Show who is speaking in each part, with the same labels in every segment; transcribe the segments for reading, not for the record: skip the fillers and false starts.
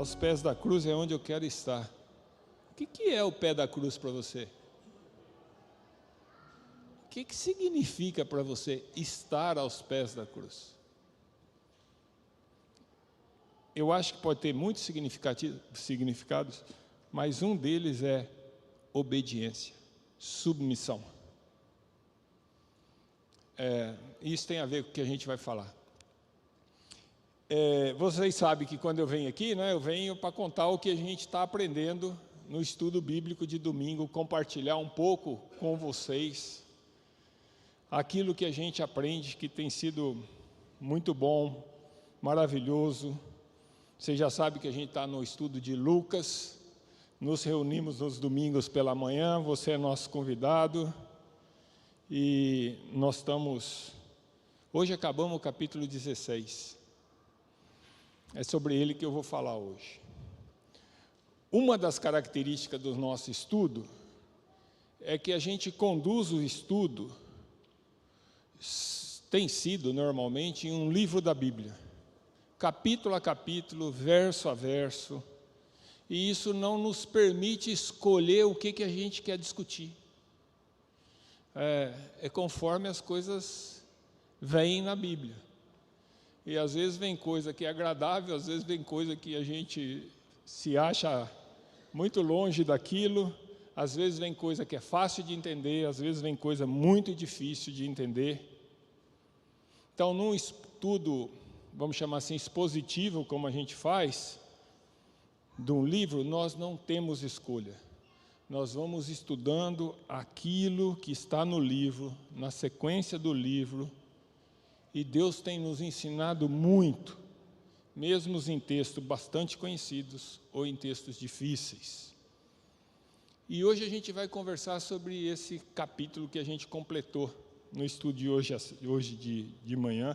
Speaker 1: Aos pés da cruz é onde eu quero estar. O que é o pé da cruz para você? O que significa para você estar aos pés da cruz? Eu acho que pode ter muitos significados, mas um deles é obediência, submissão. Isso tem a ver com o que a gente vai falar. Vocês sabem que quando eu venho aqui, né, eu venho para contar o que a gente está aprendendo no estudo bíblico de domingo, compartilhar um pouco com vocês aquilo que a gente aprende, que tem sido muito bom, maravilhoso. Você já sabe que a gente está no estudo de Lucas, nos reunimos nos domingos pela manhã, você é nosso convidado, e nós estamos, hoje acabamos o capítulo 16, é sobre ele que eu vou falar hoje. Uma das características do nosso estudo é que a gente conduz o estudo, tem sido normalmente em um livro da Bíblia, capítulo a capítulo, verso a verso, e isso não nos permite escolher o que a gente quer discutir. É conforme as coisas vêm na Bíblia. E às vezes vem coisa que é agradável, às vezes vem coisa que a gente se acha muito longe daquilo, às vezes vem coisa que é fácil de entender, às vezes vem coisa muito difícil de entender. Então, num estudo, vamos chamar assim, expositivo, como a gente faz, de um livro, nós não temos escolha. Nós vamos estudando aquilo que está no livro, na sequência do livro, e Deus tem nos ensinado muito, mesmo em textos bastante conhecidos ou em textos difíceis. E hoje a gente vai conversar sobre esse capítulo que a gente completou no estudo de hoje de manhã,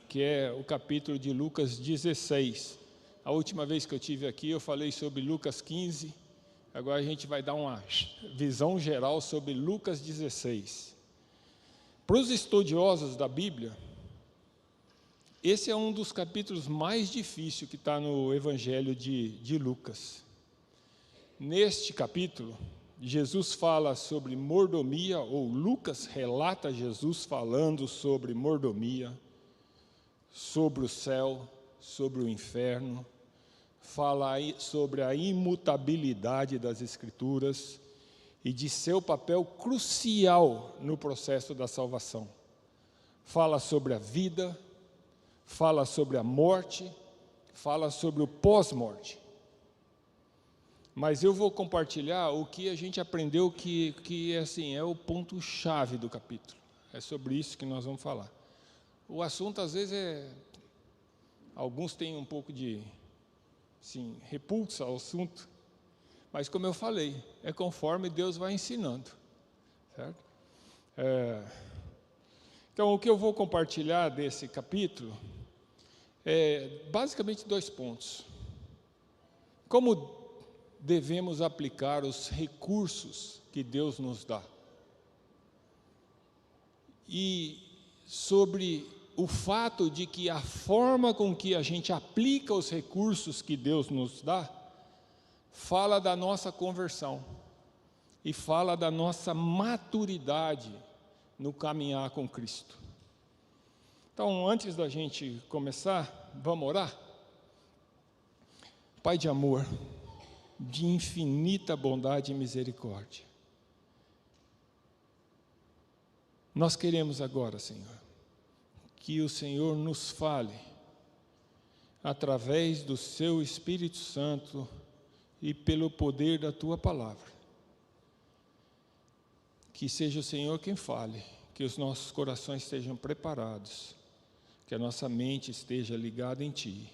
Speaker 1: que é o capítulo de Lucas 16. A última vez que eu estive aqui eu falei sobre Lucas 15, agora a gente vai dar uma visão geral sobre Lucas 16. Para os estudiosos da Bíblia, esse é um dos capítulos mais difíceis que está no Evangelho de Lucas. Neste capítulo, Jesus fala sobre mordomia, ou Lucas relata Jesus falando sobre mordomia, sobre o céu, sobre o inferno, fala sobre a imutabilidade das Escrituras e de seu papel crucial no processo da salvação. Fala sobre a vida, fala sobre a morte, fala sobre o pós-morte. Mas eu vou compartilhar o que a gente aprendeu que assim, é o ponto-chave do capítulo. É sobre isso que nós vamos falar. O assunto, às vezes, alguns têm um pouco de repulsa ao assunto, mas, como eu falei, é conforme Deus vai ensinando. Certo? Então, o que eu vou compartilhar desse capítulo é basicamente 2 pontos. Como devemos aplicar os recursos que Deus nos dá? E sobre o fato de que a forma com que a gente aplica os recursos que Deus nos dá, fala da nossa conversão e fala da nossa maturidade no caminhar com Cristo. Então, antes da gente começar, vamos orar? Pai de amor, de infinita bondade e misericórdia, nós queremos agora, Senhor, que o Senhor nos fale através do seu Espírito Santo e pelo poder da tua palavra. Que seja o Senhor quem fale, que os nossos corações estejam preparados, que a nossa mente esteja ligada em ti,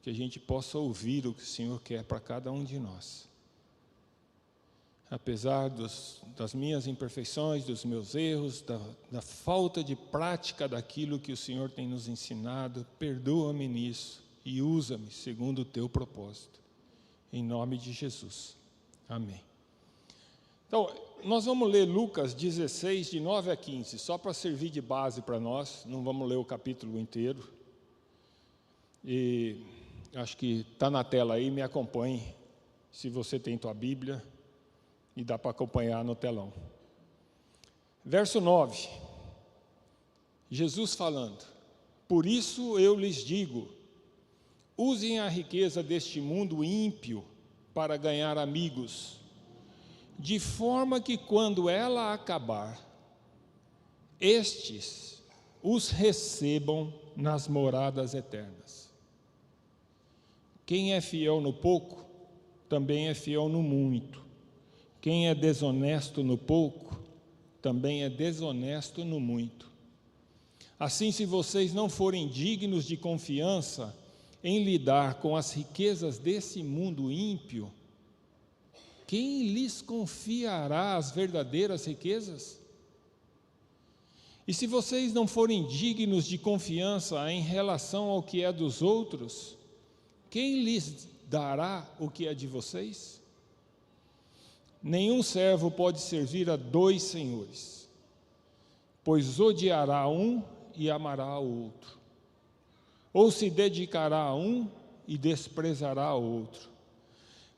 Speaker 1: que a gente possa ouvir o que o Senhor quer para cada um de nós. Apesar das minhas imperfeições, dos meus erros, da falta de prática daquilo que o Senhor tem nos ensinado, perdoa-me nisso e usa-me segundo o teu propósito. Em nome de Jesus. Amém. Então, nós vamos ler Lucas 16, de 9 a 15, só para servir de base para nós, não vamos ler o capítulo inteiro. E Acho que está na tela aí, me acompanhe, se você tem tua Bíblia, e dá para acompanhar no telão. Verso 9, Jesus falando: por isso eu lhes digo, usem a riqueza deste mundo ímpio para ganhar amigos, de forma que quando ela acabar, estes os recebam nas moradas eternas. Quem é fiel no pouco, também é fiel no muito. Quem é desonesto no pouco, também é desonesto no muito. Assim, se vocês não forem dignos de confiança em lidar com as riquezas desse mundo ímpio, quem lhes confiará as verdadeiras riquezas? E se vocês não forem dignos de confiança em relação ao que é dos outros, quem lhes dará o que é de vocês? Nenhum servo pode servir a dois senhores, pois odiará um e amará o outro, ou se dedicará a um e desprezará o outro.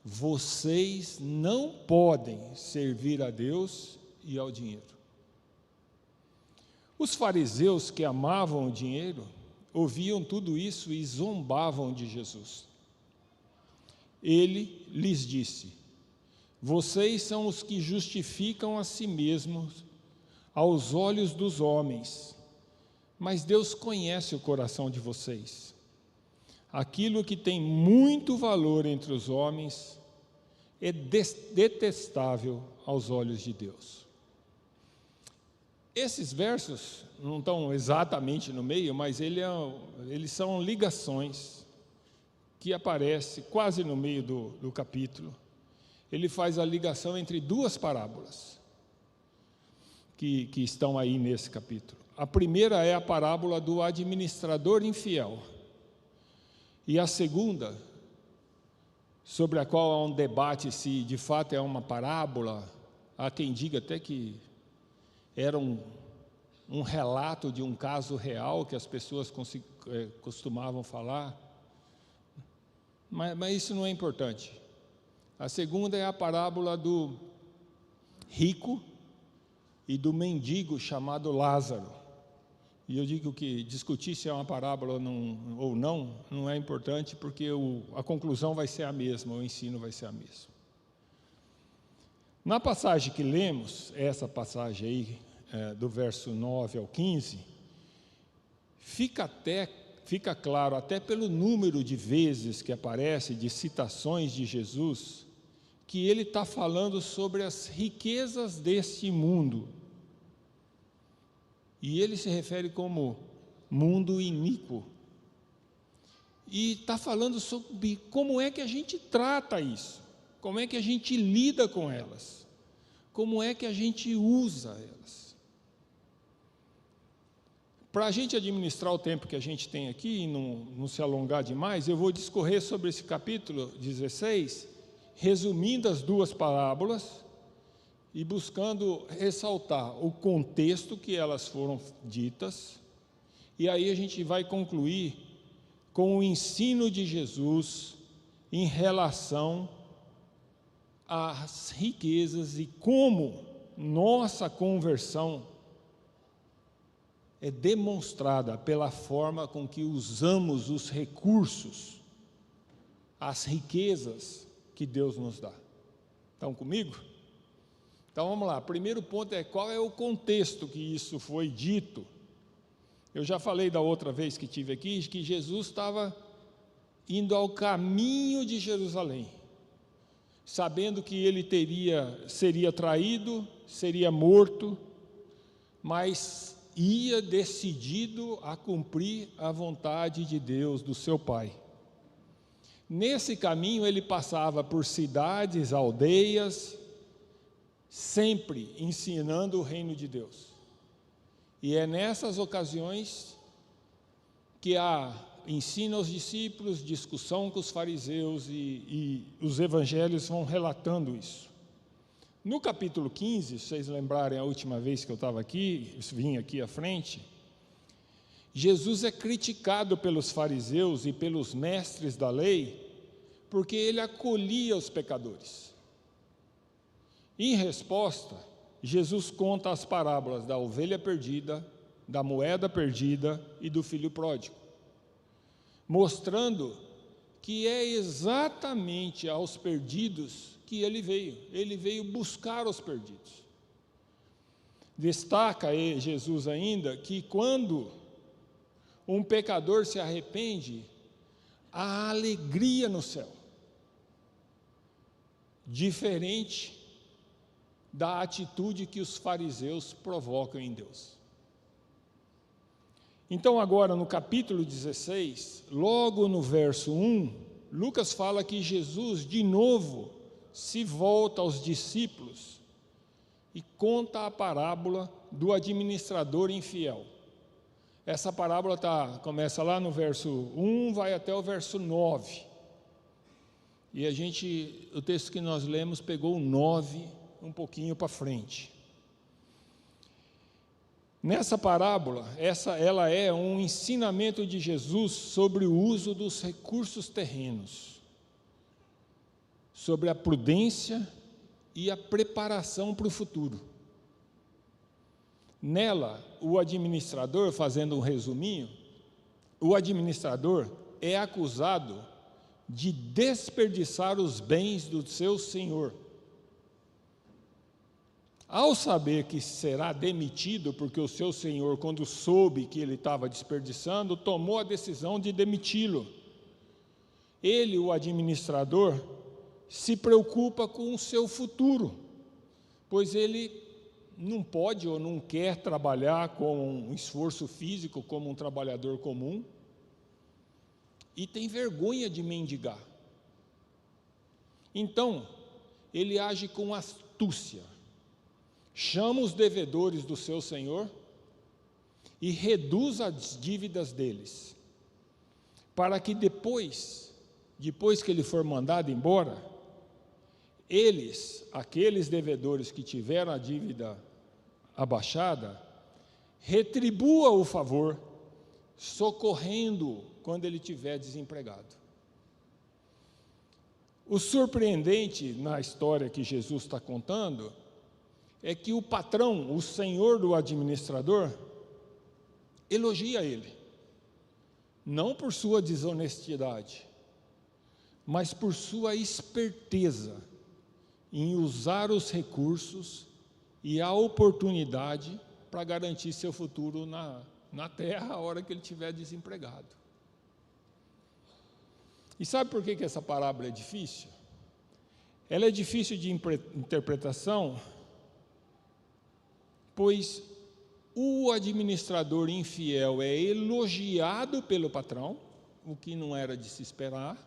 Speaker 1: Vocês não podem servir a Deus e ao dinheiro. Os fariseus, que amavam o dinheiro, ouviam tudo isso e zombavam de Jesus. Ele lhes disse: vocês são os que justificam a si mesmos aos olhos dos homens, mas Deus conhece o coração de vocês. Aquilo que tem muito valor entre os homens é detestável aos olhos de Deus. Esses versos não estão exatamente no meio, mas eles são ligações que aparecem quase no meio do capítulo. Ele faz a ligação entre duas parábolas que estão aí nesse capítulo. A primeira é a parábola do administrador infiel. E a segunda, sobre a qual há um debate se de fato é uma parábola, há quem diga até que era um relato de um caso real que as pessoas costumavam falar, mas isso não é importante. A segunda é a parábola do rico e do mendigo chamado Lázaro. E eu digo que discutir se é uma parábola ou não é importante, porque a conclusão vai ser a mesma, o ensino vai ser a mesma. Na passagem que lemos, essa passagem aí, do verso 9 ao 15, fica claro, até pelo número de vezes que aparece, de citações de Jesus, que ele está falando sobre as riquezas deste mundo. E ele se refere como mundo iníquo. E está falando sobre como é que a gente trata isso, como é que a gente lida com elas, como é que a gente usa elas. Para a gente administrar o tempo que a gente tem aqui e não se alongar demais, eu vou discorrer sobre esse capítulo 16, resumindo as duas parábolas e buscando ressaltar o contexto que elas foram ditas, e aí a gente vai concluir com o ensino de Jesus em relação às riquezas e como nossa conversão é demonstrada pela forma com que usamos os recursos, as riquezas que Deus nos dá. Estão comigo? Então vamos lá, primeiro ponto é qual é o contexto que isso foi dito. Eu já falei da outra vez que estive aqui, que Jesus estava indo ao caminho de Jerusalém, sabendo que ele seria traído, seria morto, mas ia decidido a cumprir a vontade de Deus, do seu Pai. Nesse caminho ele passava por cidades, aldeias, sempre ensinando o reino de Deus. E é nessas ocasiões que há ensino aos discípulos, discussão com os fariseus e os evangelhos vão relatando isso. No capítulo 15, se vocês lembrarem a última vez que eu estava aqui, vim aqui à frente, Jesus é criticado pelos fariseus e pelos mestres da lei, porque ele acolhia os pecadores. Em resposta, Jesus conta as parábolas da ovelha perdida, da moeda perdida e do filho pródigo, mostrando que é exatamente aos perdidos que ele veio buscar os perdidos. Destaca Jesus ainda que quando um pecador se arrepende, há alegria no céu, diferente da atitude que os fariseus provocam em Deus. Então agora no capítulo 16, logo no verso 1, Lucas fala que Jesus de novo se volta aos discípulos e conta a parábola do administrador infiel. Essa parábola começa lá no verso 1, vai até o verso 9. E o texto que nós lemos pegou o 9 um pouquinho para frente. Nessa parábola, ela é um ensinamento de Jesus sobre o uso dos recursos terrenos, sobre a prudência e a preparação para o futuro. Nela, o administrador, fazendo um resuminho, o administrador é acusado de desperdiçar os bens do seu senhor. Ao saber que será demitido, porque o seu senhor, quando soube que ele estava desperdiçando, tomou a decisão de demiti-lo. Ele, o administrador, se preocupa com o seu futuro, pois ele não pode ou não quer trabalhar com um esforço físico como um trabalhador comum, e tem vergonha de mendigar. Então, ele age com astúcia, chama os devedores do seu senhor e reduz as dívidas deles, para que depois que ele for mandado embora, aqueles devedores que tiveram a dívida abaixada, retribua o favor, socorrendo-o quando ele estiver desempregado. O surpreendente na história que Jesus está contando é que o patrão, o senhor do administrador, elogia ele, não por sua desonestidade, mas por sua esperteza em usar os recursos e a oportunidade para garantir seu futuro na terra a hora que ele estiver desempregado. E sabe por que essa parábola é difícil? Ela é difícil de interpretação, pois o administrador infiel é elogiado pelo patrão, o que não era de se esperar,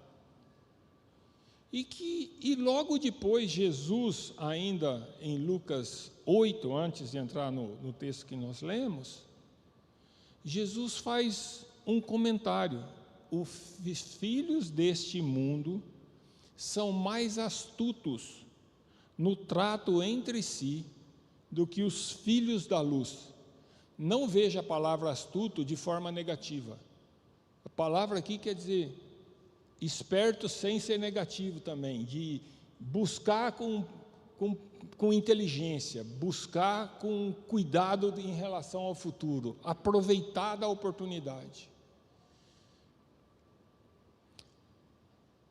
Speaker 1: e logo depois Jesus, ainda em Lucas 8, antes de entrar no texto que nós lemos, Jesus faz um comentário: os filhos deste mundo são mais astutos no trato entre si do que os filhos da luz. Não veja a palavra astuto de forma negativa. A palavra aqui quer dizer esperto sem ser negativo também, de buscar com inteligência, buscar com cuidado em relação ao futuro, aproveitar da oportunidade.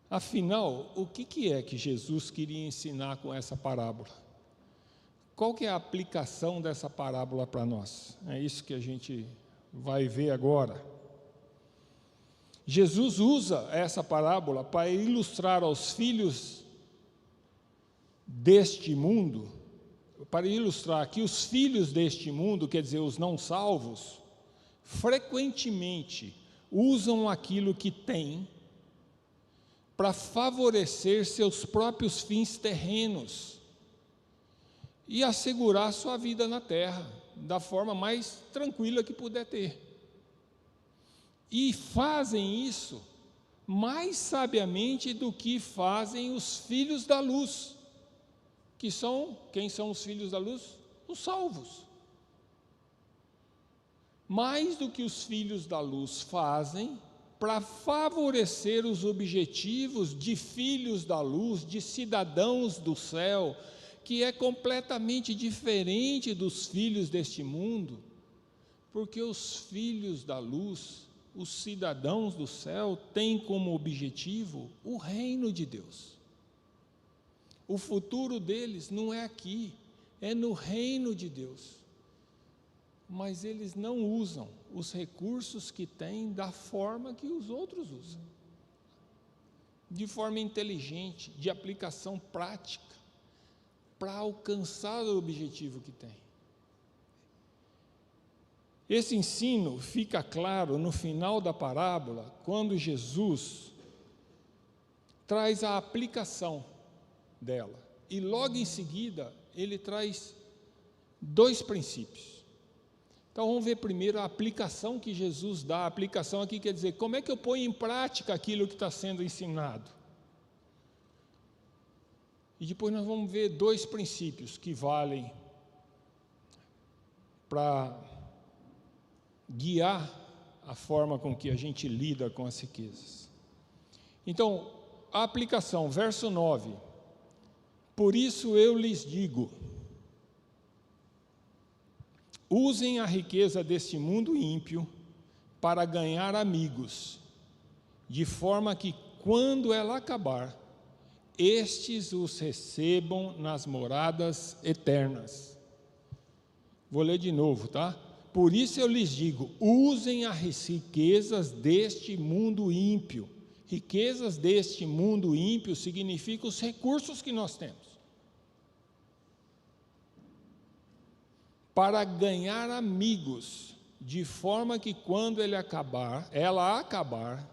Speaker 1: Afinal, o que é que Jesus queria ensinar com essa parábola? Qual que é a aplicação dessa parábola para nós? É isso que a gente vai ver agora. Jesus usa essa parábola para ilustrar aos filhos deste mundo, para ilustrar que os filhos deste mundo, quer dizer, os não salvos, frequentemente usam aquilo que têm para favorecer seus próprios fins terrenos e assegurar sua vida na terra da forma mais tranquila que puder ter. E fazem isso mais sabiamente do que fazem os filhos da luz, que são, quem são os filhos da luz? Os salvos. mais do que os filhos da luz fazem para favorecer os objetivos de filhos da luz, de cidadãos do céu, que é completamente diferente dos filhos deste mundo, porque os filhos da luz, os cidadãos do céu, têm como objetivo o reino de Deus. O futuro deles não é aqui, é no reino de Deus. Mas eles não usam os recursos que têm da forma que os outros usam, de forma inteligente, de aplicação prática, para alcançar o objetivo que tem. Esse ensino fica claro no final da parábola, quando Jesus traz a aplicação dela, e logo em seguida ele traz 2 princípios. Então vamos ver primeiro a aplicação que Jesus dá. A aplicação aqui quer dizer, como é que eu ponho em prática aquilo que está sendo ensinado? E depois nós vamos ver 2 princípios que valem para guiar a forma com que a gente lida com as riquezas. Então, a aplicação, verso 9. Por isso eu lhes digo, usem a riqueza deste mundo ímpio para ganhar amigos, de forma que, quando ela acabar, estes os recebam nas moradas eternas. Vou ler de novo, tá? Por isso eu lhes digo, usem as riquezas deste mundo ímpio. Riquezas deste mundo ímpio significa os recursos que nós temos, para ganhar amigos, de forma que quando ela acabar,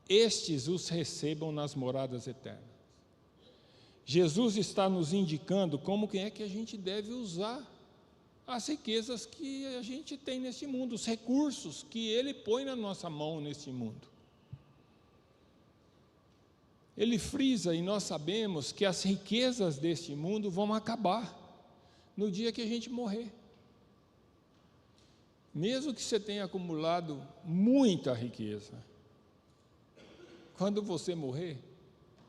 Speaker 1: estes os recebam nas moradas eternas. Jesus está nos indicando como é que a gente deve usar as riquezas que a gente tem neste mundo, os recursos que Ele põe na nossa mão neste mundo. Ele frisa, e nós sabemos que as riquezas deste mundo vão acabar no dia que a gente morrer. Mesmo que você tenha acumulado muita riqueza, quando você morrer,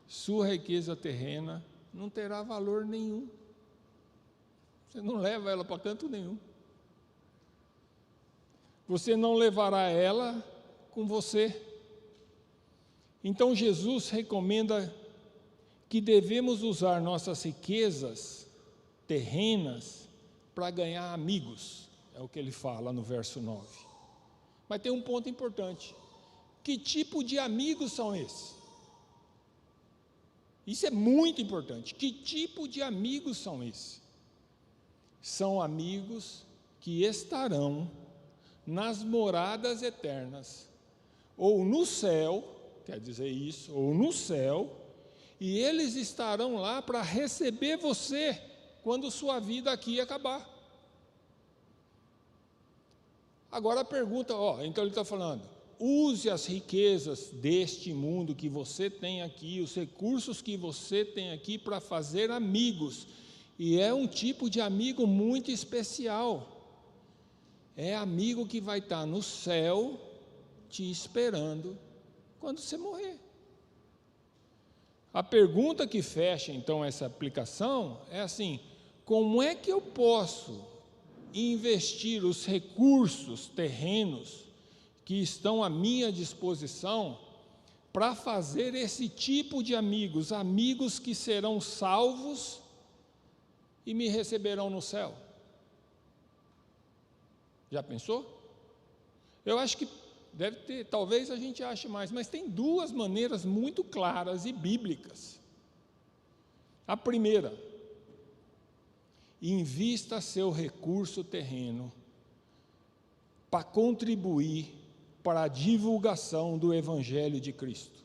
Speaker 1: sua riqueza terrena não terá valor nenhum. Você não leva ela para canto nenhum. Você não levará ela com você. Então Jesus recomenda que devemos usar nossas riquezas terrenas para ganhar amigos. É o que ele fala no verso 9. Mas tem um ponto importante. Que tipo de amigos são esses? Isso é muito importante. Que tipo de amigos são esses? São amigos que estarão nas moradas eternas, ou no céu, quer dizer isso, ou no céu, e eles estarão lá para receber você quando sua vida aqui acabar. Agora a pergunta, então ele está falando, use as riquezas deste mundo que você tem aqui, os recursos que você tem aqui para fazer amigos, e é um tipo de amigo muito especial, é amigo que vai estar no céu te esperando quando você morrer. A pergunta que fecha então essa aplicação é assim, como é que eu posso investir os recursos terrenos que estão à minha disposição para fazer esse tipo de amigos, amigos que serão salvos e me receberão no céu? Já pensou? Eu acho que deve ter, talvez a gente ache mais, mas tem 2 maneiras muito claras e bíblicas. A primeira, invista seu recurso terreno para contribuir para a divulgação do Evangelho de Cristo,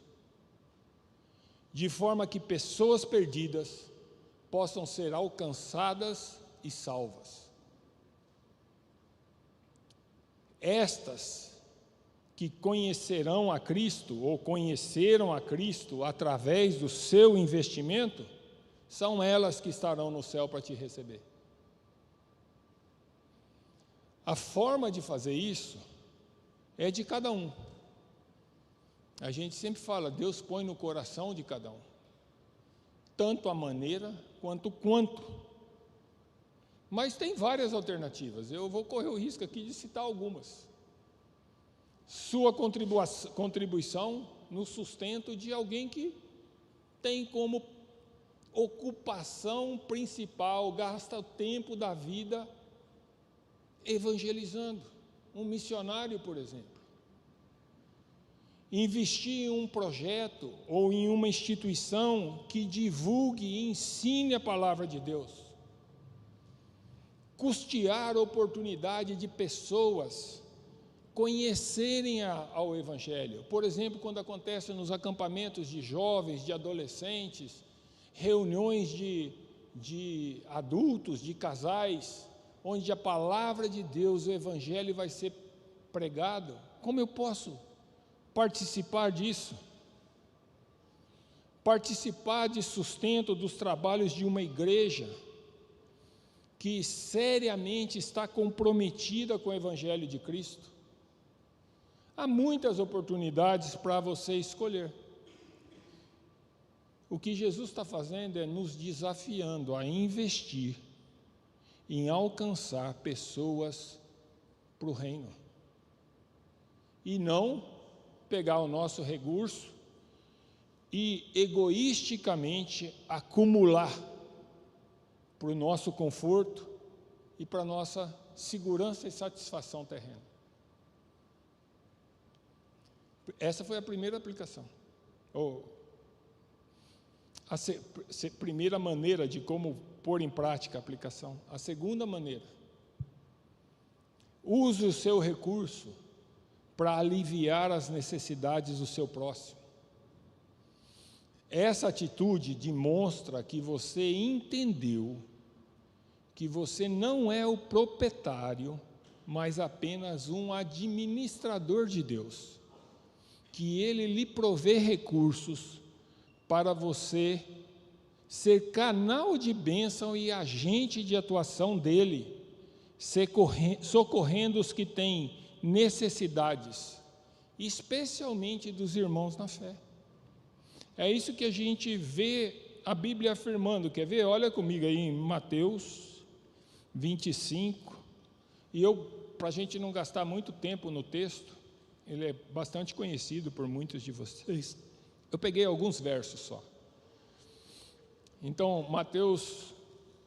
Speaker 1: de forma que pessoas perdidas possam ser alcançadas e salvas. Estas que conhecerão a Cristo, ou conheceram a Cristo através do seu investimento, são elas que estarão no céu para te receber. A forma de fazer isso é de cada um. A gente sempre fala, Deus põe no coração de cada um, tanto a maneira quanto o quanto. Mas tem várias alternativas, eu vou correr o risco aqui de citar algumas. Sua contribuição no sustento de alguém que tem como ocupação principal, gasta o tempo da vida evangelizando. Um missionário, por exemplo. Investir em um projeto ou em uma instituição que divulgue e ensine a palavra de Deus. Custear a oportunidade de pessoas conhecerem ao Evangelho. Por exemplo, quando acontece nos acampamentos de jovens, de adolescentes, reuniões de adultos, de casais, onde a palavra de Deus, o Evangelho vai ser pregado. Como eu posso participar disso? Participar de sustento dos trabalhos de uma igreja que seriamente está comprometida com o Evangelho de Cristo. Há muitas oportunidades para você escolher. O que Jesus está fazendo é nos desafiando a investir em alcançar pessoas para o reino. E não pegar o nosso recurso e egoisticamente acumular para o nosso conforto e para a nossa segurança e satisfação terrena. Essa foi a primeira aplicação, ou a primeira maneira de como pôr em prática a aplicação. A segunda maneira, use o seu recurso para aliviar as necessidades do seu próximo. Essa atitude demonstra que você entendeu que você não é o proprietário, mas apenas um administrador de Deus, que Ele lhe provê recursos para você ser canal de bênção e agente de atuação dEle, socorrendo os que têm necessidades, especialmente dos irmãos na fé. É isso que a gente vê a Bíblia afirmando. Quer ver? Olha comigo aí em Mateus 25, e para a gente não gastar muito tempo no texto, ele é bastante conhecido por muitos de vocês, eu peguei alguns versos só. Então, Mateus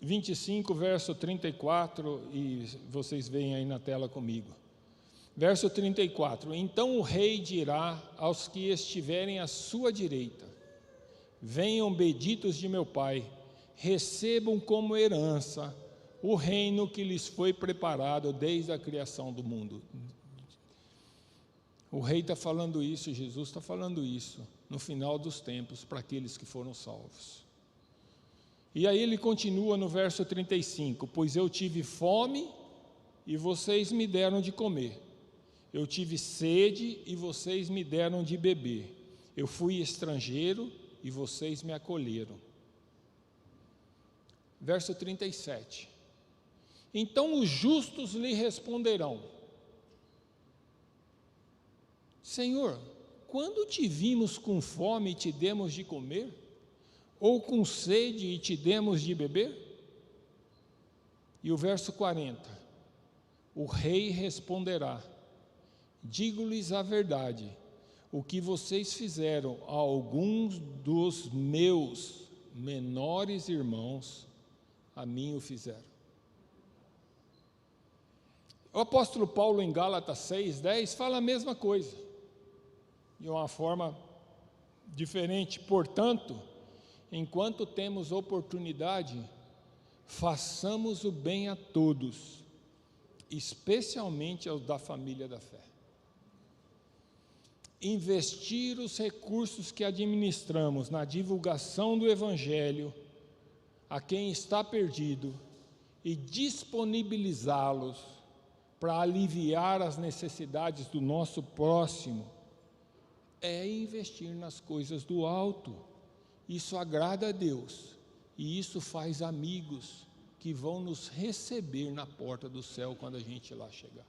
Speaker 1: 25, verso 34, e vocês veem aí na tela comigo. Verso 34, então o rei dirá aos que estiverem à sua direita, venham benditos de meu Pai, recebam como herança o reino que lhes foi preparado desde a criação do mundo. O rei está falando isso, Jesus está falando isso, no final dos tempos, para aqueles que foram salvos. E aí ele continua no verso 35, pois eu tive fome e vocês me deram de comer, eu tive sede e vocês me deram de beber, eu fui estrangeiro e vocês me acolheram. Verso 37, então os justos lhe responderão, Senhor, quando te vimos com fome e te demos de comer? Ou com sede e te demos de beber? E o verso 40, o rei responderá, digo-lhes a verdade, o que vocês fizeram a alguns dos meus menores irmãos, a mim o fizeram. O apóstolo Paulo em Gálatas 6:10 fala a mesma coisa, de uma forma diferente. Portanto, enquanto temos oportunidade, façamos o bem a todos, especialmente aos da família da fé. Investir os recursos que administramos na divulgação do Evangelho a quem está perdido e disponibilizá-los para aliviar as necessidades do nosso próximo é investir nas coisas do alto. Isso agrada a Deus e isso faz amigos que vão nos receber na porta do céu quando a gente lá chegar.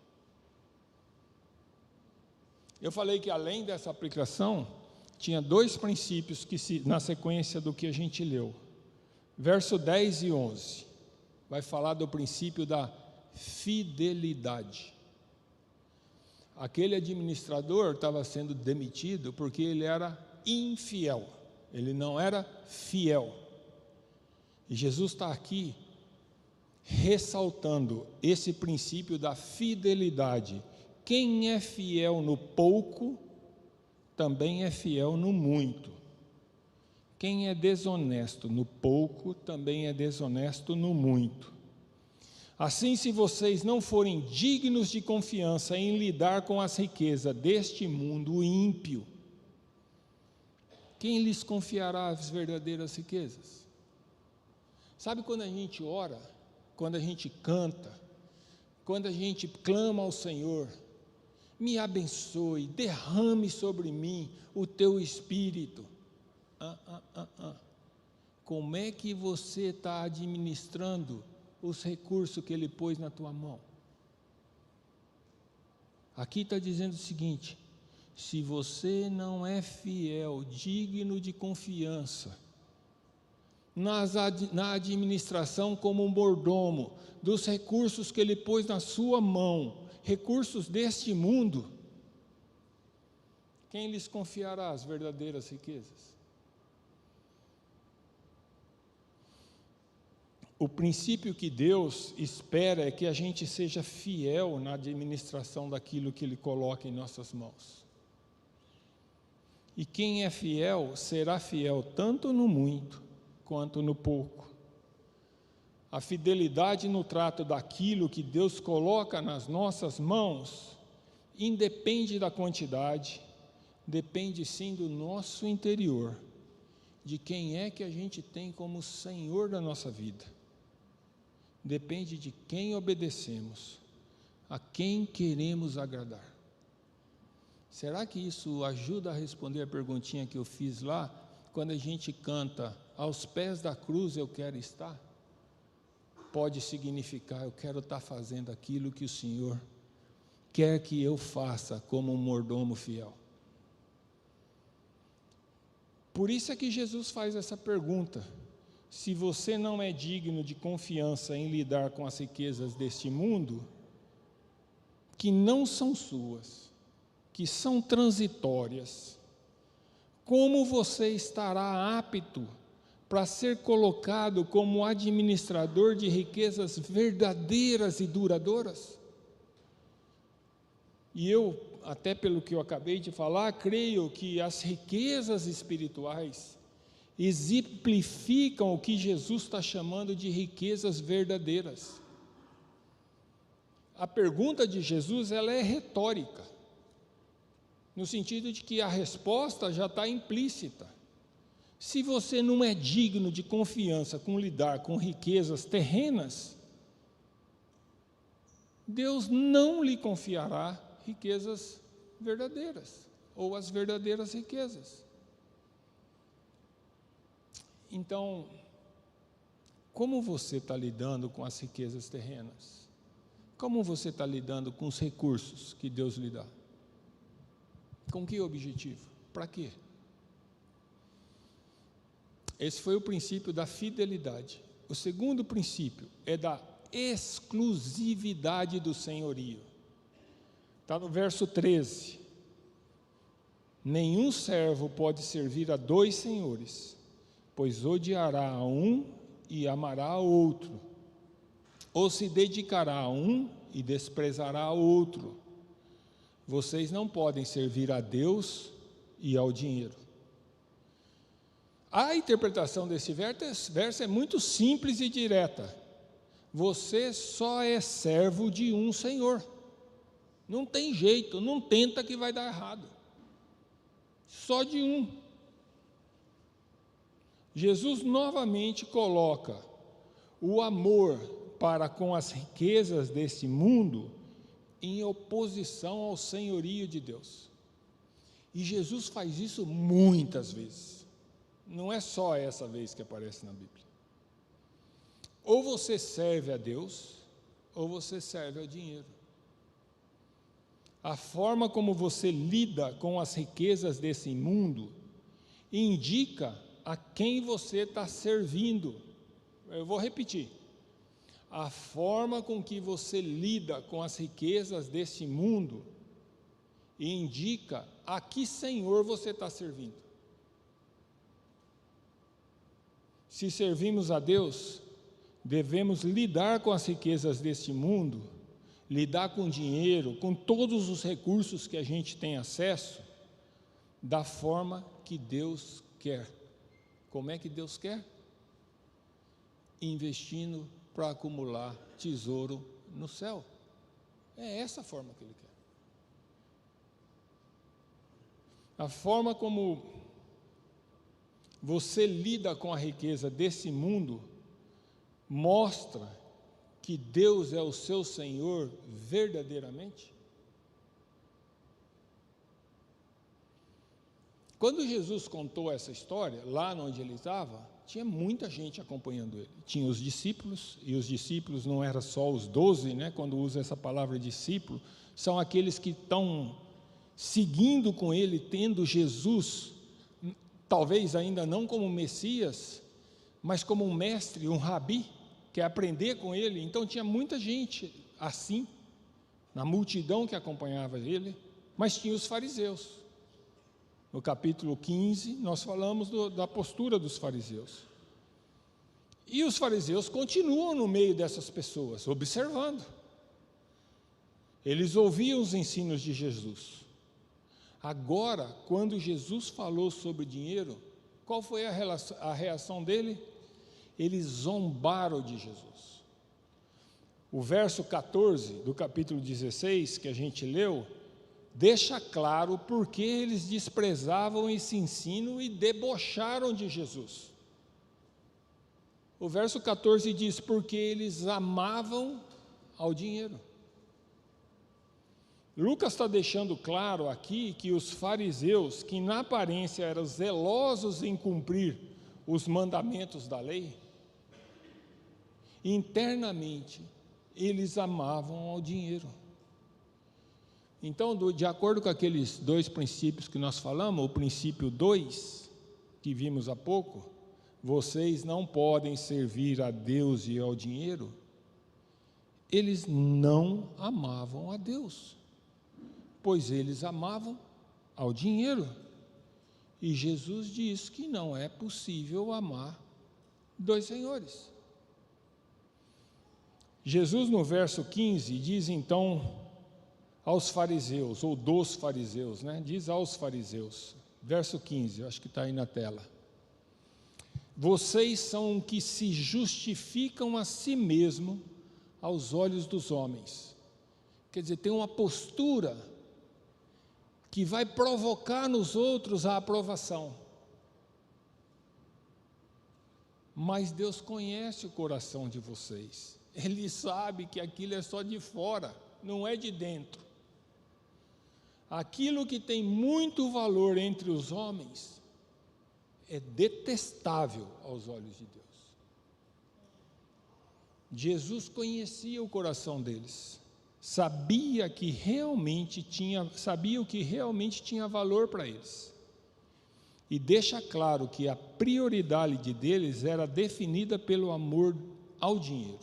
Speaker 1: Eu falei que além dessa aplicação, tinha 2 princípios na sequência do que a gente leu. Verso 10 e 11, vai falar do princípio da fidelidade. Aquele administrador estava sendo demitido porque ele era infiel, ele não era fiel. E Jesus está aqui ressaltando esse princípio da fidelidade. Quem é fiel no pouco, também é fiel no muito. Quem é desonesto no pouco, também é desonesto no muito. Assim, se vocês não forem dignos de confiança em lidar com as riquezas deste mundo ímpio, quem lhes confiará as verdadeiras riquezas? Sabe quando a gente ora, quando a gente canta, quando a gente clama ao Senhor, me abençoe, derrame sobre mim o teu Espírito. Como é que você está administrando os recursos que Ele pôs na tua mão? Aqui está dizendo o seguinte: se você não é fiel, digno de confiança, na administração como um mordomo, dos recursos que Ele pôs na sua mão, recursos deste mundo, quem lhes confiará as verdadeiras riquezas? O princípio que Deus espera é que a gente seja fiel na administração daquilo que Ele coloca em nossas mãos. E quem é fiel, será fiel tanto no muito, quanto no pouco. A fidelidade no trato daquilo que Deus coloca nas nossas mãos, independe da quantidade, depende sim do nosso interior, de quem é que a gente tem como Senhor da nossa vida. Depende de quem obedecemos, a quem queremos agradar. Será que isso ajuda a responder a perguntinha que eu fiz lá, quando a gente canta, aos pés da cruz eu quero estar? Pode significar, eu quero estar fazendo aquilo que o Senhor quer que eu faça como um mordomo fiel. Por isso é que Jesus faz essa pergunta: se você não é digno de confiança em lidar com as riquezas deste mundo, que não são suas, que são transitórias, como você estará apto para ser colocado como administrador de riquezas verdadeiras e duradouras? E eu, até pelo que eu acabei de falar, creio que as riquezas espirituais exemplificam o que Jesus está chamando de riquezas verdadeiras. A pergunta de Jesus, ela é retórica, no sentido de que a resposta já está implícita. Se você não é digno de confiança com lidar com riquezas terrenas, Deus não lhe confiará riquezas verdadeiras, ou as verdadeiras riquezas. Então, como você está lidando com as riquezas terrenas? Como você está lidando com os recursos que Deus lhe dá? Com que objetivo? Para quê? Esse foi o princípio da fidelidade. O segundo princípio é da exclusividade do senhorio. Está no verso 13. Nenhum servo pode servir a 2 senhores, pois odiará a um e amará a outro, ou se dedicará a um e desprezará a outro. Vocês não podem servir a Deus e ao dinheiro. A interpretação desse verso é muito simples e direta. Você só é servo de um Senhor. Não tem jeito, não tenta que vai dar errado. Só de um. Jesus novamente coloca o amor para com as riquezas desse mundo em oposição ao senhorio de Deus. E Jesus faz isso muitas vezes. Não é só essa vez que aparece na Bíblia. Ou você serve a Deus, ou você serve ao dinheiro. A forma como você lida com as riquezas desse mundo indica a quem você está servindo. Eu vou repetir. A forma com que você lida com as riquezas desse mundo indica a que Senhor você está servindo. Se servimos a Deus, devemos lidar com as riquezas deste mundo, lidar com dinheiro, com todos os recursos que a gente tem acesso, da forma que Deus quer. Como é que Deus quer? Investindo para acumular tesouro no céu. É essa a forma que Ele quer. A forma como você lida com a riqueza desse mundo mostra que Deus é o seu Senhor verdadeiramente. Quando Jesus contou essa história, lá onde ele estava, tinha muita gente acompanhando ele. Tinha os discípulos, e os discípulos não eram só os 12, né? Quando usa essa palavra discípulo, são aqueles que estão seguindo com ele, tendo Jesus, talvez ainda não como Messias, mas como um mestre, um rabi, quer aprender com ele. Então tinha muita gente assim, na multidão que acompanhava ele, mas tinha os fariseus. No capítulo 15, nós falamos da postura dos fariseus. E os fariseus continuam no meio dessas pessoas, observando. Eles ouviam os ensinos de Jesus. Agora, quando Jesus falou sobre dinheiro, qual foi a reação dele? Eles zombaram de Jesus. O verso 14 do capítulo 16, que a gente leu, deixa claro porque eles desprezavam esse ensino e debocharam de Jesus. O verso 14 diz, porque eles amavam ao dinheiro. Lucas está deixando claro aqui que os fariseus, que na aparência eram zelosos em cumprir os mandamentos da lei, internamente eles amavam ao dinheiro. Então, de acordo com aqueles dois princípios que nós falamos, o princípio 2, que vimos há pouco, vocês não podem servir a Deus e ao dinheiro, eles não amavam a Deus, pois eles amavam ao dinheiro. E Jesus diz que não é possível amar dois senhores. Jesus, no verso 15, diz então aos fariseus, ou dos fariseus, né? Diz aos fariseus, verso 15, eu acho que está aí na tela. Vocês são que se justificam a si mesmo aos olhos dos homens. Quer dizer, tem uma postura que vai provocar nos outros a aprovação. Mas Deus conhece o coração de vocês. Ele sabe que aquilo é só de fora, não é de dentro. Aquilo que tem muito valor entre os homens é detestável aos olhos de Deus. Jesus conhecia o coração deles, sabia o que realmente tinha valor para eles. E deixa claro que a prioridade deles era definida pelo amor ao dinheiro.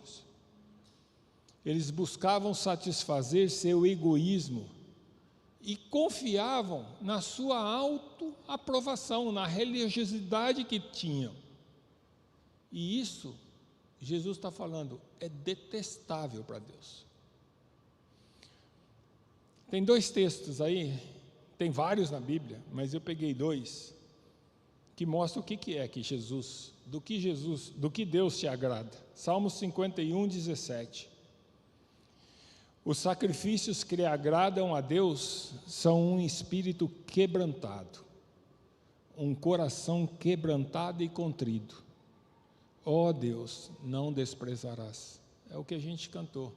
Speaker 1: Eles buscavam satisfazer seu egoísmo e confiavam na sua autoaprovação, na religiosidade que tinham. E isso, Jesus está falando, é detestável para Deus. Tem dois textos aí, tem vários na Bíblia, mas eu peguei dois, que mostram o que é que Jesus, do que Deus te agrada. Salmos 51, 17. Os sacrifícios que lhe agradam a Deus são um espírito quebrantado, um coração quebrantado e contrito. Ó Deus, não desprezarás. É o que a gente cantou.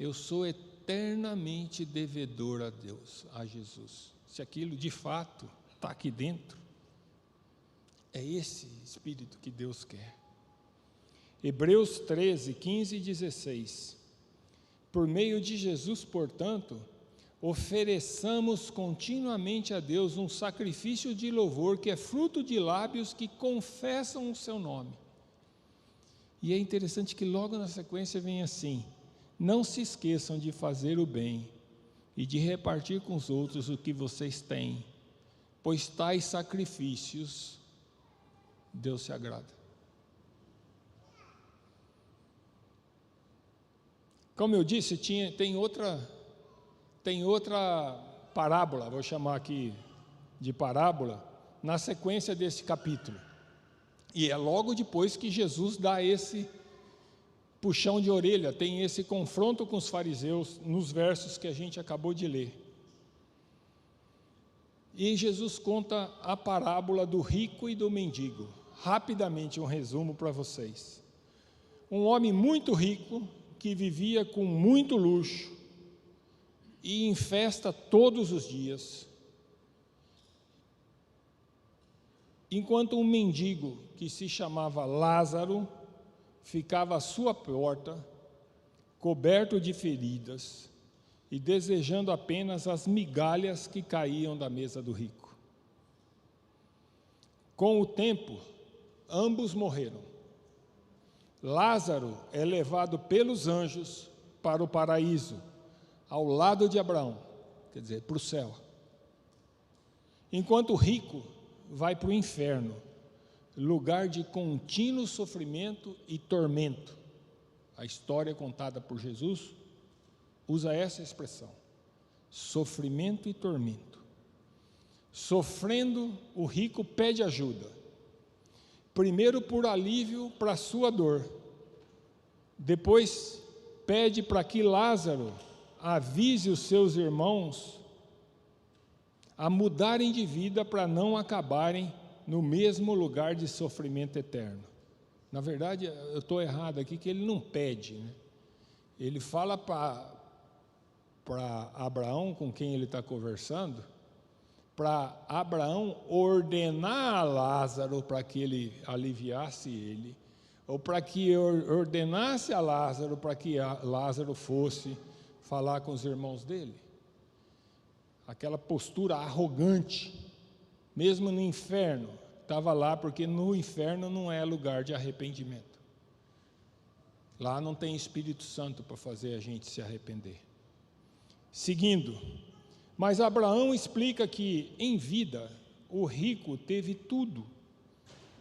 Speaker 1: Eu sou eternamente devedor a Deus, a Jesus. Se aquilo de fato está aqui dentro, é esse espírito que Deus quer. Hebreus 13, 15 e 16. Por meio de Jesus, portanto, ofereçamos continuamente a Deus um sacrifício de louvor, que é fruto de lábios que confessam o seu nome. E é interessante que logo na sequência vem assim: não se esqueçam de fazer o bem e de repartir com os outros o que vocês têm, pois tais sacrifícios Deus se agrada. Como eu disse, tem outra parábola, vou chamar aqui de parábola, na sequência desse capítulo. E é logo depois que Jesus dá esse puxão de orelha, tem esse confronto com os fariseus, nos versos que a gente acabou de ler. E Jesus conta a parábola do rico e do mendigo. Rapidamente um resumo para vocês. Um homem muito rico, que vivia com muito luxo, e em festa todos os dias, enquanto um mendigo, que se chamava Lázaro, ficava à sua porta, coberto de feridas, e desejando apenas as migalhas que caíam da mesa do rico. Com o tempo, ambos morreram. Lázaro é levado pelos anjos para o paraíso, ao lado de Abraão, quer dizer, para o céu. Enquanto o rico vai para o inferno, lugar de contínuo sofrimento e tormento. A história contada por Jesus usa essa expressão: sofrimento e tormento. Sofrendo, o rico pede ajuda, primeiro por alívio para a sua dor, depois pede para que Lázaro avise os seus irmãos a mudarem de vida para não acabarem no mesmo lugar de sofrimento eterno. Na verdade, eu estou errado aqui, que ele não pede, né? Ele fala para Abraão, com quem ele está conversando, para Abraão ordenar a Lázaro para que ele aliviasse ele, ou para que ordenasse a Lázaro para que Lázaro fosse falar com os irmãos dele. Aquela postura arrogante, mesmo no inferno, estava lá, porque no inferno não é lugar de arrependimento. Lá não tem Espírito Santo para fazer a gente se arrepender. Seguindo, mas Abraão explica que em vida o rico teve tudo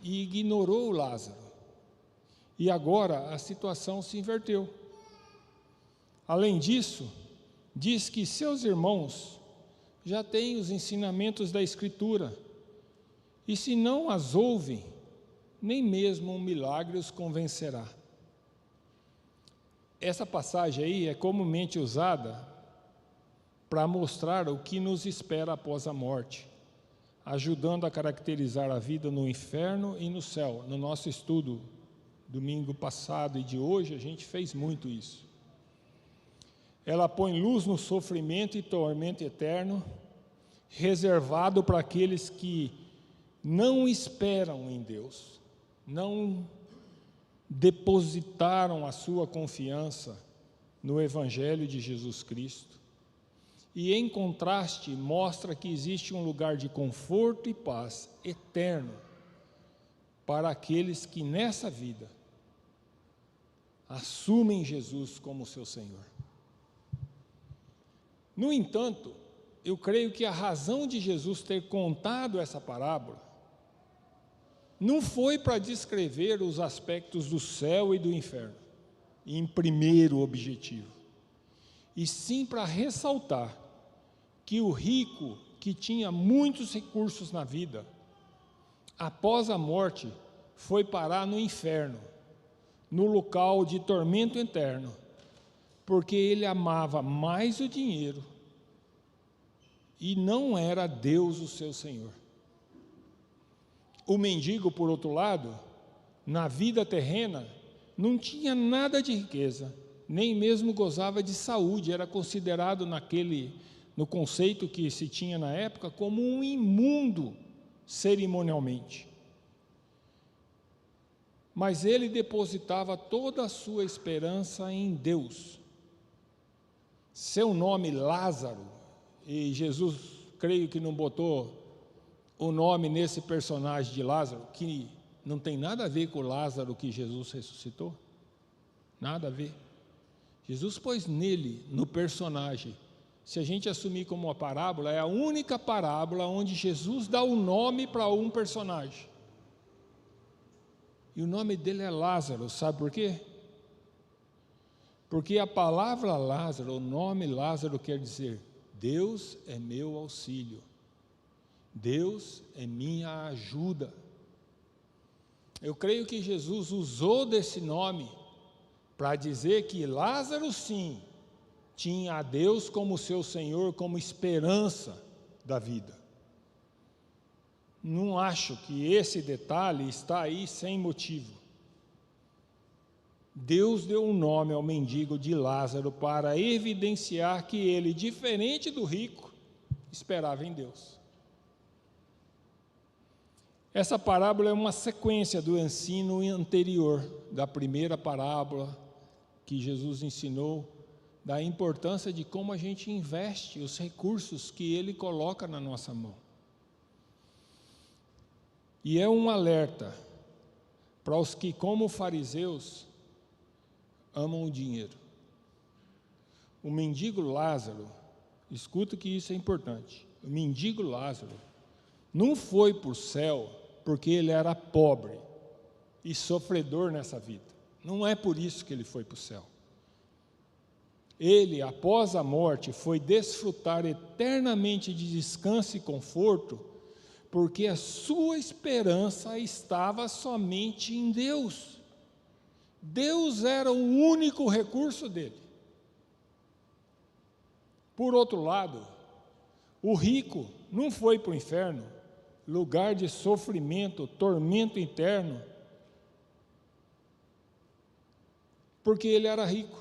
Speaker 1: e ignorou Lázaro. E agora a situação se inverteu. Além disso, diz que seus irmãos já têm os ensinamentos da Escritura, e se não as ouvem, nem mesmo um milagre os convencerá. Essa passagem aí é comumente usada para mostrar o que nos espera após a morte, ajudando a caracterizar a vida no inferno e no céu. No nosso estudo domingo passado e de hoje, a gente fez muito isso. Ela põe luz no sofrimento e tormento eterno, reservado para aqueles que não esperam em Deus, não depositaram a sua confiança no Evangelho de Jesus Cristo. E, em contraste, mostra que existe um lugar de conforto e paz eterno para aqueles que nessa vida assumem Jesus como seu Senhor. No entanto, eu creio que a razão de Jesus ter contado essa parábola não foi para descrever os aspectos do céu e do inferno, em primeiro objetivo, e sim para ressaltar que o rico, que tinha muitos recursos na vida, após a morte, foi parar no inferno, no local de tormento eterno, porque ele amava mais o dinheiro e não era Deus o seu Senhor. O mendigo, por outro lado, na vida terrena, não tinha nada de riqueza, nem mesmo gozava de saúde, era considerado no conceito que se tinha na época, como um imundo cerimonialmente. mas ele depositava toda a sua esperança em Deus. Seu nome Lázaro, e Jesus, creio que não botou o nome nesse personagem de Lázaro, que não tem nada a ver com o Lázaro que Jesus ressuscitou, nada a ver. Jesus pôs nele, no personagem. Se a gente assumir como uma parábola, é a única parábola onde Jesus dá o nome para um personagem. E o nome dele é Lázaro, sabe por quê? Porque a palavra Lázaro, o nome Lázaro quer dizer: Deus é meu auxílio, Deus é minha ajuda. Eu creio que Jesus usou desse nome para dizer que Lázaro, sim, tinha a Deus como seu Senhor, como esperança da vida. Não acho que esse detalhe está aí sem motivo. Deus deu um nome ao mendigo de Lázaro para evidenciar que ele, diferente do rico, esperava em Deus. Essa parábola é uma sequência do ensino anterior, da primeira parábola que Jesus ensinou, da importância de como a gente investe os recursos que Ele coloca na nossa mão. E é um alerta para os que, como fariseus, amam o dinheiro. O mendigo Lázaro, escuta que isso é importante, o mendigo Lázaro não foi para o céu porque ele era pobre e sofredor nessa vida. Não é por isso que ele foi para o céu. Ele, após a morte, foi desfrutar eternamente de descanso e conforto, porque a sua esperança estava somente em Deus. Deus era o único recurso dele. Por outro lado, o rico não foi para o inferno, lugar de sofrimento, tormento interno, porque ele era rico.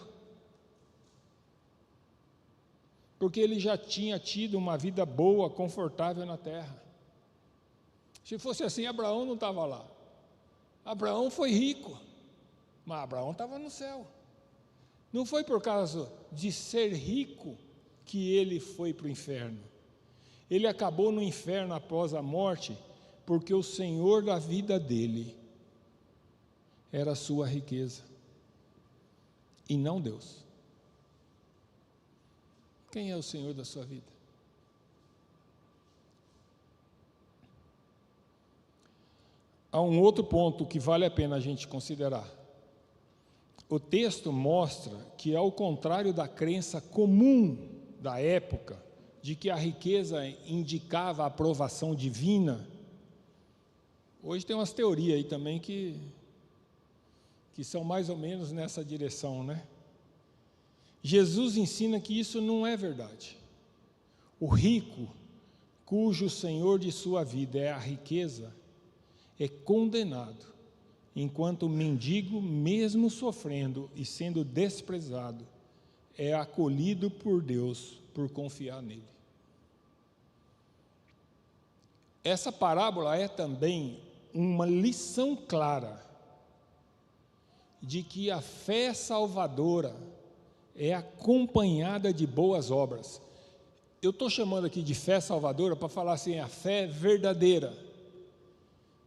Speaker 1: Porque ele já tinha tido uma vida boa, confortável na terra. Se fosse assim, Abraão não estava lá. Abraão foi rico, mas Abraão estava no céu. Não foi por causa de ser rico que ele foi para o inferno. Ele acabou no inferno após a morte, porque o Senhor da vida dele era a sua riqueza, e não Deus. Quem é o Senhor da sua vida? Há um outro ponto que vale a pena a gente considerar. O texto mostra que, ao contrário da crença comum da época, de que a riqueza indicava a aprovação divina, hoje tem umas teorias aí também que são mais ou menos nessa direção, né? Jesus ensina que isso não é verdade. O rico, cujo senhor de sua vida é a riqueza, é condenado, enquanto o mendigo, mesmo sofrendo e sendo desprezado, é acolhido por Deus por confiar nele. Essa parábola é também uma lição clara de que a fé salvadora é acompanhada de boas obras. Eu estou chamando aqui de fé salvadora para falar assim, a fé verdadeira,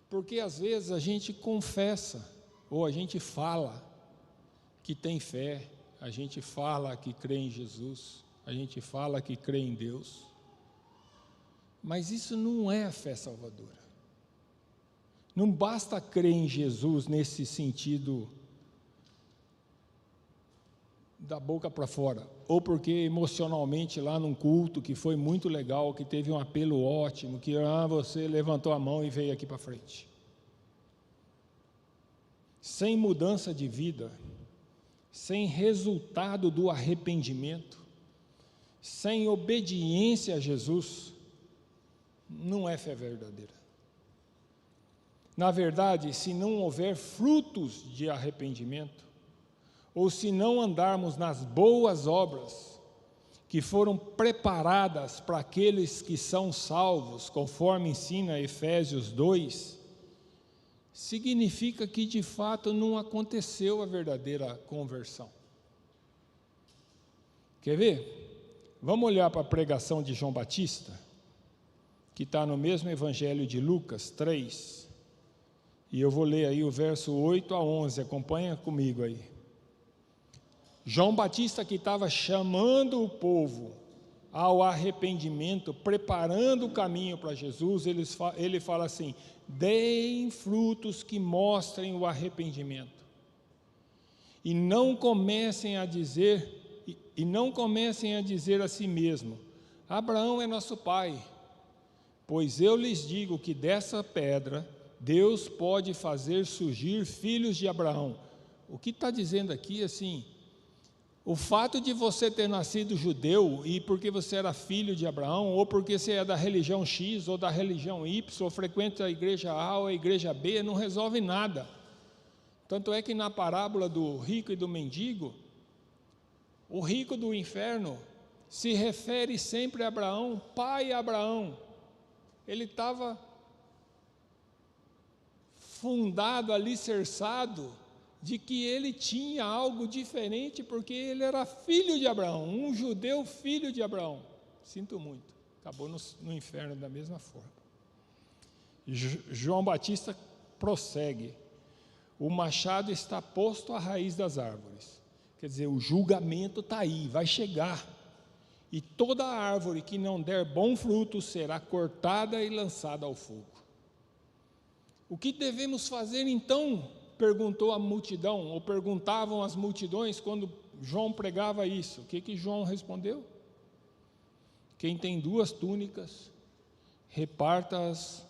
Speaker 1: porque às vezes a gente confessa, ou a gente fala que tem fé, a gente fala que crê em Jesus, a gente fala que crê em Deus, mas isso não é a fé salvadora. Não basta crer em Jesus nesse sentido da boca para fora, ou porque emocionalmente lá num culto que foi muito legal, que teve um apelo ótimo, que você levantou a mão e veio aqui para frente. Sem mudança de vida, sem resultado do arrependimento, sem obediência a Jesus, não é fé verdadeira. Na verdade, se não houver frutos de arrependimento, ou se não andarmos nas boas obras que foram preparadas para aqueles que são salvos, conforme ensina Efésios 2, significa que de fato não aconteceu a verdadeira conversão. Quer ver? Vamos olhar para a pregação de João Batista, que está no mesmo Evangelho de Lucas 3, e eu vou ler aí o verso 8 a 11, acompanha comigo aí. João Batista, que estava chamando o povo ao arrependimento, preparando o caminho para Jesus, ele fala assim: deem frutos que mostrem o arrependimento, e não comecem a dizer a si mesmo: Abraão é nosso pai, pois eu lhes digo que dessa pedra Deus pode fazer surgir filhos de Abraão. O que está dizendo aqui assim? O fato de você ter nascido judeu, e porque você era filho de Abraão, ou porque você é da religião X, ou da religião Y, ou frequenta a igreja A ou a igreja B, não resolve nada. Tanto é que na parábola do rico e do mendigo, o rico do inferno se refere sempre a Abraão, pai Abraão. Ele estava fundado, alicerçado, de que ele tinha algo diferente, porque ele era filho de Abraão, um judeu filho de Abraão. Sinto muito, acabou no inferno da mesma forma. João Batista prossegue: o machado está posto à raiz das árvores. Quer dizer, o julgamento está aí, vai chegar. E toda árvore que não der bom fruto será cortada e lançada ao fogo. O que devemos fazer então? Perguntou a multidão, ou perguntavam as multidões quando João pregava isso. O que João respondeu? Quem tem 2 túnicas, reparta-as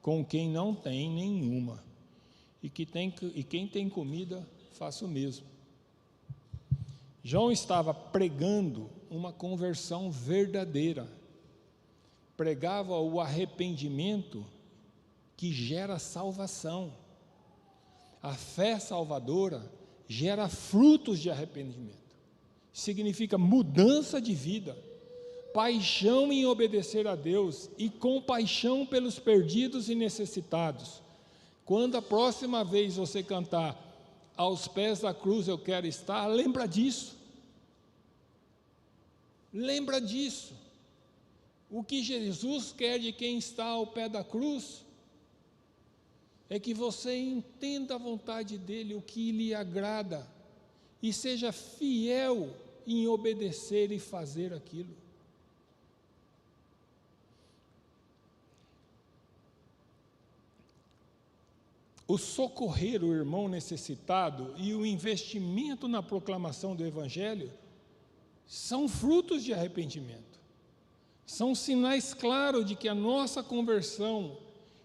Speaker 1: com quem não tem nenhuma. E quem tem comida, faça o mesmo. João estava pregando uma conversão verdadeira. Pregava o arrependimento que gera salvação. A fé salvadora gera frutos de arrependimento. Significa mudança de vida, paixão em obedecer a Deus e compaixão pelos perdidos e necessitados. Quando a próxima vez você cantar aos pés da cruz eu quero estar, lembra disso. Lembra disso. O que Jesus quer de quem está ao pé da cruz é que você entenda a vontade dele, o que lhe agrada, e seja fiel em obedecer e fazer aquilo. O socorrer o irmão necessitado e o investimento na proclamação do Evangelho são frutos de arrependimento. São sinais claros de que a nossa conversão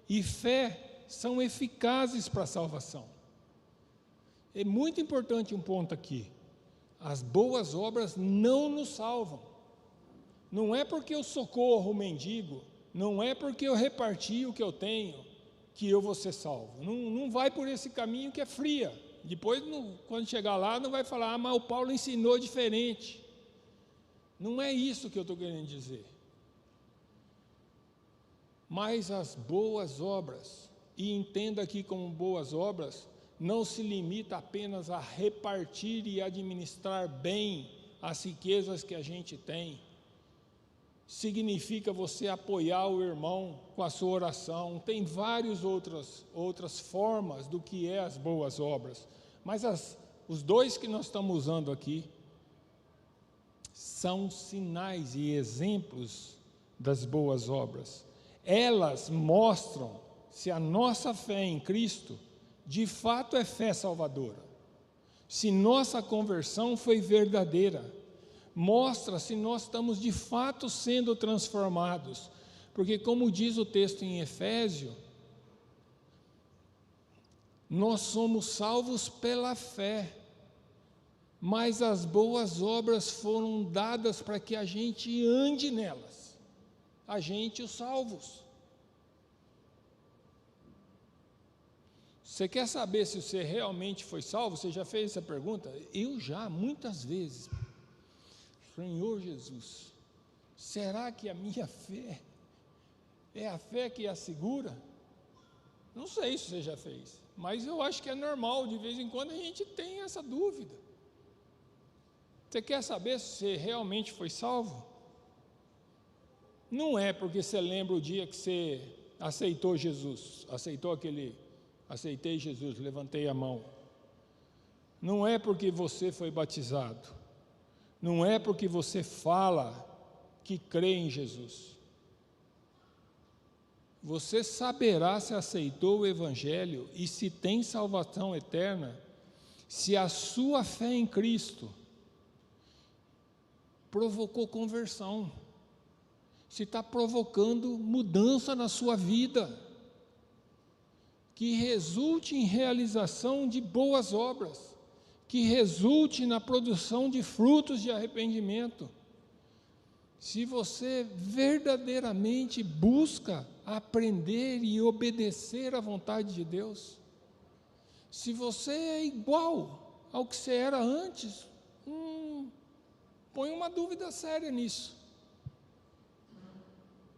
Speaker 1: e fé são eficazes para a salvação. É muito importante um ponto aqui: as boas obras não nos salvam. Não é porque eu socorro o mendigo, não é porque eu reparti o que eu tenho, que eu vou ser salvo. Não vai por esse caminho que é fria. Depois, quando chegar lá, não vai falar: mas o Paulo ensinou diferente. Não é isso que eu estou querendo dizer. Mas as boas obras, e entenda aqui como boas obras, não se limita apenas a repartir e administrar bem as riquezas que a gente tem. Significa você apoiar o irmão com a sua oração. Tem várias outras formas do que é as boas obras. Mas os 2 que nós estamos usando aqui são sinais e exemplos das boas obras. Elas mostram se a nossa fé em Cristo de fato é fé salvadora, se nossa conversão foi verdadeira, mostra se nós estamos de fato sendo transformados, porque como diz o texto em Efésio, nós somos salvos pela fé, mas as boas obras foram dadas para que a gente ande nelas, a gente os salvos. Você quer saber se você realmente foi salvo? Você já fez essa pergunta? Eu já, muitas vezes. Senhor Jesus, será que a minha fé é a fé que assegura? Não sei se você já fez, mas eu acho que é normal, de vez em quando a gente tem essa dúvida. Você quer saber se você realmente foi salvo? Não é porque você lembra o dia que você aceitou Jesus, aceitei Jesus, levantei a mão. Não é porque você foi batizado, não é porque você fala que crê em Jesus. Você saberá se aceitou o Evangelho e se tem salvação eterna, se a sua fé em Cristo provocou conversão, se está provocando mudança na sua vida, que resulte em realização de boas obras, que resulte na produção de frutos de arrependimento. Se você verdadeiramente busca aprender e obedecer à vontade de Deus, se você é igual ao que você era antes, põe uma dúvida séria nisso.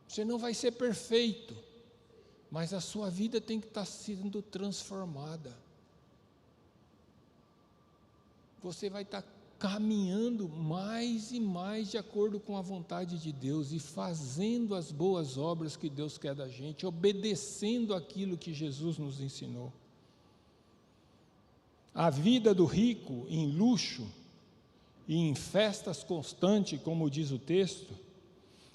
Speaker 1: Você não vai ser perfeito, mas a sua vida tem que estar sendo transformada. Você vai estar caminhando mais e mais de acordo com a vontade de Deus e fazendo as boas obras que Deus quer da gente, obedecendo aquilo que Jesus nos ensinou. A vida do rico em luxo e em festas constantes, como diz o texto,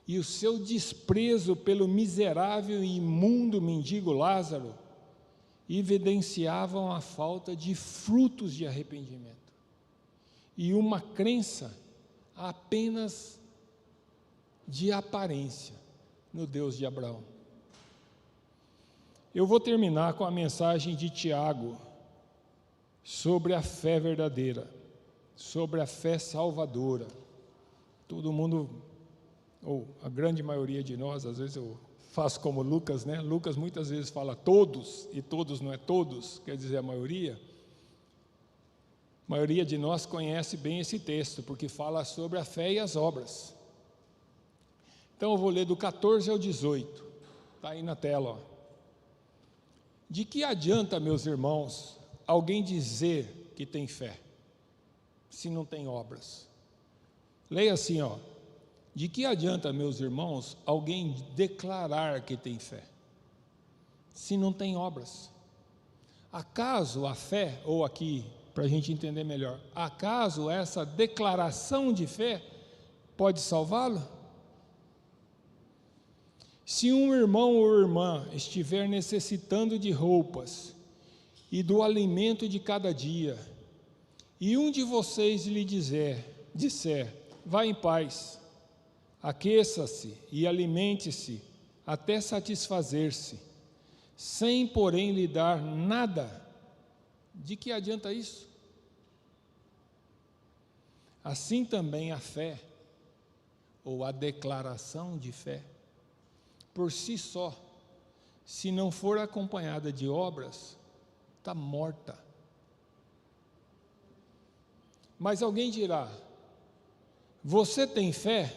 Speaker 1: e o seu desprezo pelo miserável e imundo mendigo Lázaro, evidenciavam a falta de frutos de arrependimento e uma crença apenas de aparência no Deus de Abraão. Eu vou terminar com a mensagem de Tiago sobre a fé verdadeira, sobre a fé salvadora. Todo mundo, ou a grande maioria de nós, às vezes eu faço como Lucas, né? Lucas muitas vezes fala todos, e todos não é todos, quer dizer a maioria. A maioria de nós conhece bem esse texto, porque fala sobre a fé e as obras. Então eu vou ler do 14 ao 18, está aí na tela, ó. De que adianta, meus irmãos, alguém dizer que tem fé, se não tem obras? Leia assim, ó. De que adianta, meus irmãos, alguém declarar que tem fé, se não tem obras? Acaso a fé, ou aqui, para a gente entender melhor, acaso essa declaração de fé pode salvá-lo? Se um irmão ou irmã estiver necessitando de roupas e do alimento de cada dia, e um de vocês lhe disser, vá em paz, aqueça-se e alimente-se até satisfazer-se, sem porém lhe dar nada, de que adianta isso? Assim também a fé, ou a declaração de fé, por si só, se não for acompanhada de obras, está morta. Mas alguém dirá, você tem fé?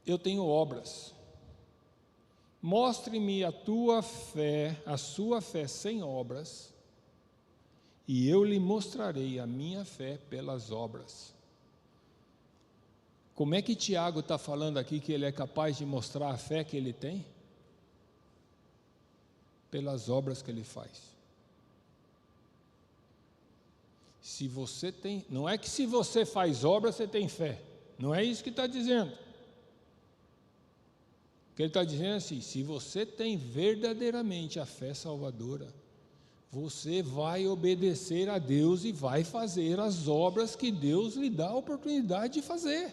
Speaker 1: Eu tenho obras. Mostre-me a tua fé, a sua fé sem obras, e eu lhe mostrarei a minha fé pelas obras. Como é que Tiago está falando aqui que ele é capaz de mostrar a fé que ele tem? Pelas obras que ele faz. Se você tem, não é que se você faz obras você tem fé, não é isso que está dizendo. O que ele está dizendo é assim, se você tem verdadeiramente a fé salvadora, você vai obedecer a Deus e vai fazer as obras que Deus lhe dá a oportunidade de fazer.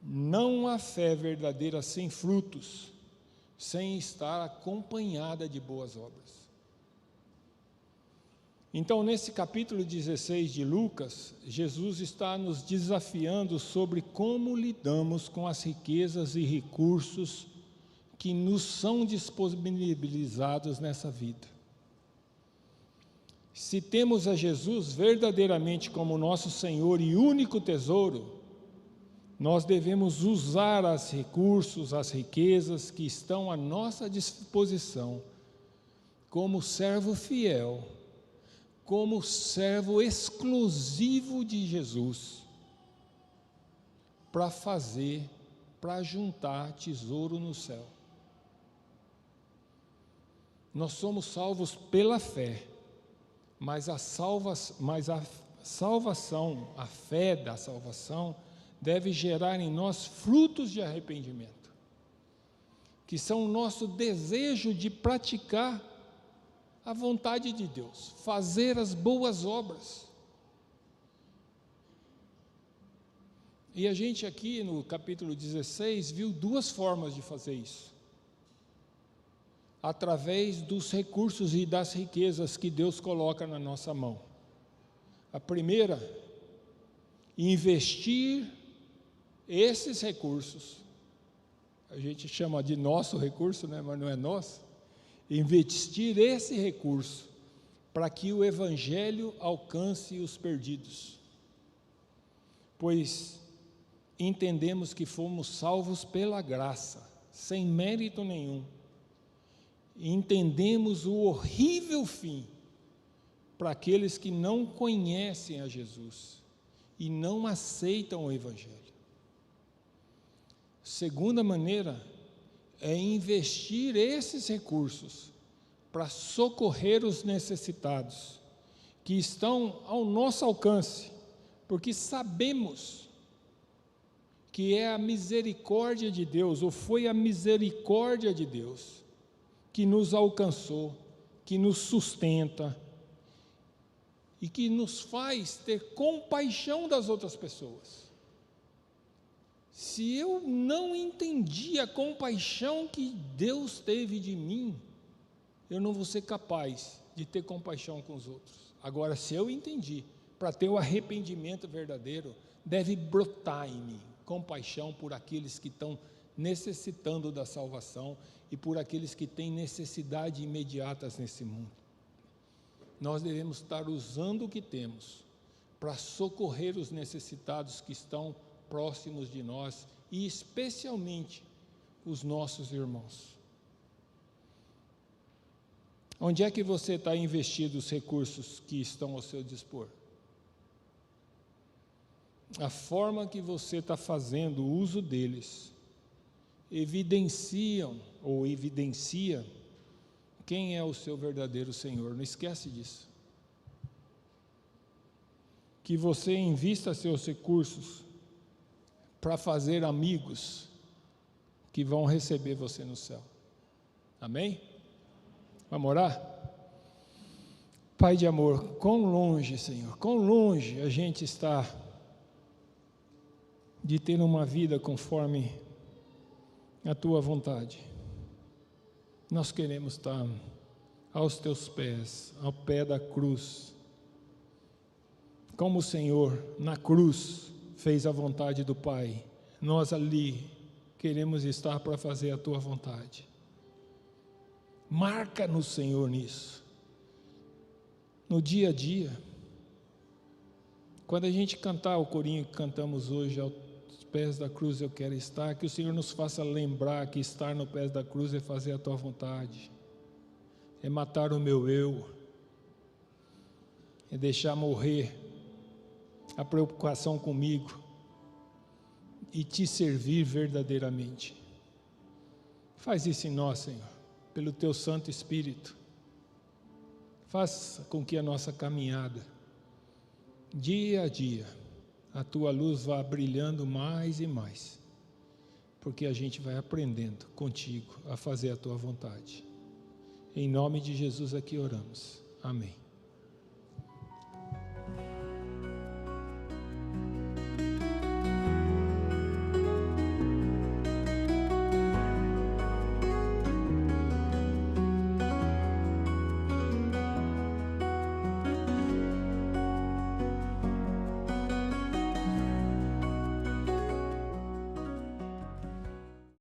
Speaker 1: Não há fé verdadeira sem frutos, sem estar acompanhada de boas obras. Então, nesse capítulo 16 de Lucas, Jesus está nos desafiando sobre como lidamos com as riquezas e recursos que nos são disponibilizados nessa vida. Se temos a Jesus verdadeiramente como nosso Senhor e único tesouro, nós devemos usar os recursos, as riquezas que estão à nossa disposição, como servo fiel, como servo exclusivo de Jesus, para juntar tesouro no céu. Nós somos salvos pela fé, mas a salvação, a fé da salvação, deve gerar em nós frutos de arrependimento, que são o nosso desejo de praticar a vontade de Deus, fazer as boas obras. E a gente aqui no capítulo 16 viu duas formas de fazer isso: através dos recursos e das riquezas que Deus coloca na nossa mão. A primeira, investir esses recursos, a gente chama de nosso recurso, né? Mas não é nosso. Investir esse recurso para que o Evangelho alcance os perdidos, pois entendemos que fomos salvos pela graça, sem mérito nenhum. Entendemos o horrível fim para aqueles que não conhecem a Jesus e não aceitam o Evangelho. Segunda maneira é investir esses recursos para socorrer os necessitados, que estão ao nosso alcance, porque sabemos que é a misericórdia de Deus, ou foi a misericórdia de Deus, que nos alcançou, que nos sustenta, e que nos faz ter compaixão das outras pessoas. Se eu não entendi a compaixão que Deus teve de mim, eu não vou ser capaz de ter compaixão com os outros. Agora, se eu entendi, para ter o arrependimento verdadeiro, deve brotar em mim compaixão por aqueles que estão necessitando da salvação e por aqueles que têm necessidades imediatas nesse mundo. Nós devemos estar usando o que temos para socorrer os necessitados que estão próximos de nós, e especialmente os nossos irmãos. Onde é que você está investindo os recursos que estão ao seu dispor? A forma que você está fazendo o uso deles evidencia quem é o seu verdadeiro Senhor. Não esquece disso. Que você invista seus recursos para fazer amigos que vão receber você no céu. Amém? Vamos orar? Pai de amor, quão longe, Senhor, quão longe a gente está de ter uma vida conforme a Tua vontade. Nós queremos estar aos Teus pés, ao pé da cruz, como o Senhor na cruz fez a vontade do Pai. Nós ali queremos estar para fazer a Tua vontade. Marca-nos, Senhor, nisso, no dia a dia. Quando a gente cantar o corinho que cantamos hoje, aos pés da cruz eu quero estar, que o Senhor nos faça lembrar que estar no pés da cruz é fazer a Tua vontade, é matar o meu eu, é deixar morrer a preocupação comigo e Te servir verdadeiramente. Faz isso em nós, Senhor, pelo Teu Santo Espírito. Faça com que a nossa caminhada, dia a dia, a Tua luz vá brilhando mais e mais, porque a gente vai aprendendo contigo a fazer a Tua vontade. Em nome de Jesus aqui oramos. Amém.